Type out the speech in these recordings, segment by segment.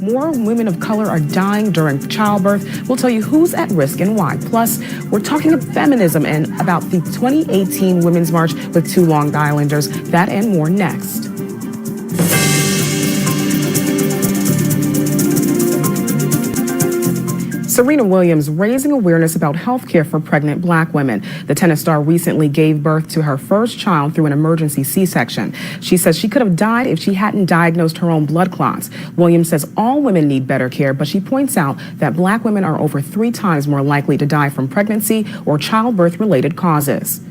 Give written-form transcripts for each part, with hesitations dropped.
More women of color are dying during childbirth. We'll tell you who's at risk and why. Plus, we're talking about feminism and about the 2018 Women's March with two Long Islanders. That and more next. Serena Williams raising awareness about health care for pregnant black women. The tennis star recently gave birth to her first child through an emergency C-section. She says she could have died if she hadn't diagnosed her own blood clots. Williams says all women need better care, but she points out that black women are over 3 times more likely to die from pregnancy or childbirth-related causes.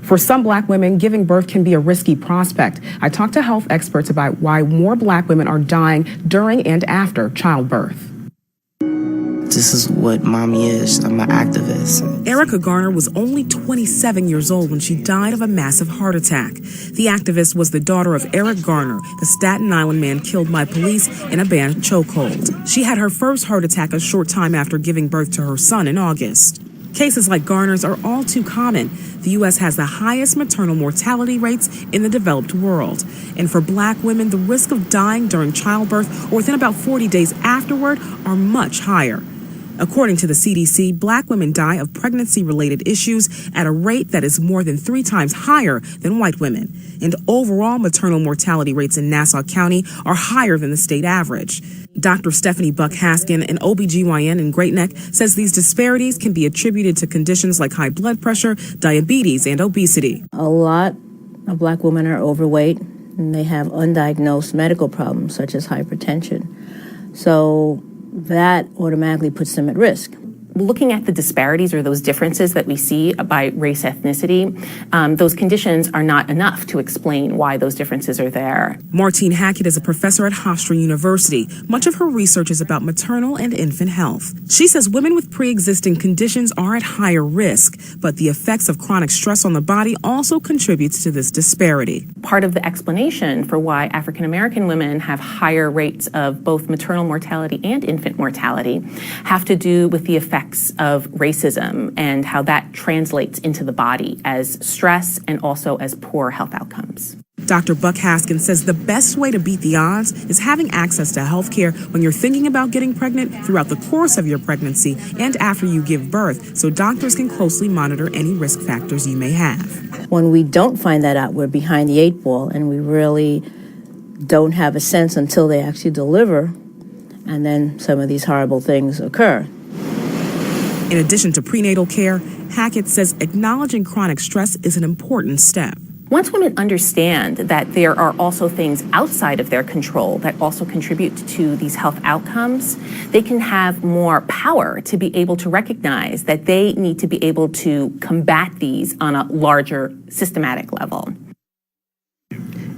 For some black women, giving birth can be a risky prospect. I talked to health experts about why more black women are dying during and after childbirth. This is what mommy is. I'm an activist. Erica Garner was only 27 years old when she died of a massive heart attack. The activist was the daughter of Eric Garner, the Staten Island man killed by police in a banned chokehold. She had her first heart attack a short time after giving birth to her son in August. Cases like Garner's are all too common. The U.S. has the highest maternal mortality rates in the developed world. And for black women, the risk of dying during childbirth or within about 40 days afterward are much higher. According to the CDC, black women die of pregnancy-related issues at a rate that is more than 3 times higher than white women. And overall maternal mortality rates in Nassau County are higher than the state average. Dr. Stephanie Buck-Haskin, an OBGYN in Great Neck, says these disparities can be attributed to conditions like high blood pressure, diabetes, and obesity. A lot of black women are overweight, and they have undiagnosed medical problems such as hypertension. So that automatically puts them at risk. Looking at the disparities or those differences that we see by race, ethnicity, those conditions are not enough to explain why those differences are there. Martine Hackett is a professor at Hofstra University. Much of her research is about maternal and infant health. She says women with pre-existing conditions are at higher risk, but the effects of chronic stress on the body also contributes to this disparity. Part of the explanation for why African American women have higher rates of both maternal mortality and infant mortality have to do with the effects of racism and how that translates into the body as stress and also as poor health outcomes. Dr. Buck-Haskin says the best way to beat the odds is having access to health care when you're thinking about getting pregnant, throughout the course of your pregnancy, and after you give birth, so doctors can closely monitor any risk factors you may have. When we don't find that out, we're behind the 8 ball, and we really don't have a sense until they actually deliver, and then some of these horrible things occur. In addition to prenatal care, Hackett says acknowledging chronic stress is an important step. Once women understand that there are also things outside of their control that also contribute to these health outcomes, they can have more power to be able to recognize that they need to be able to combat these on a larger systematic level.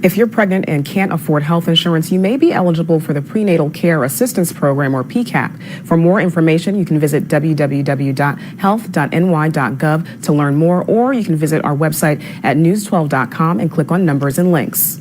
If you're pregnant and can't afford health insurance, you may be eligible for the Prenatal Care Assistance Program, or PCAP. For more information, you can visit www.health.ny.gov to learn more, or you can visit our website at news12.com and click on numbers and links.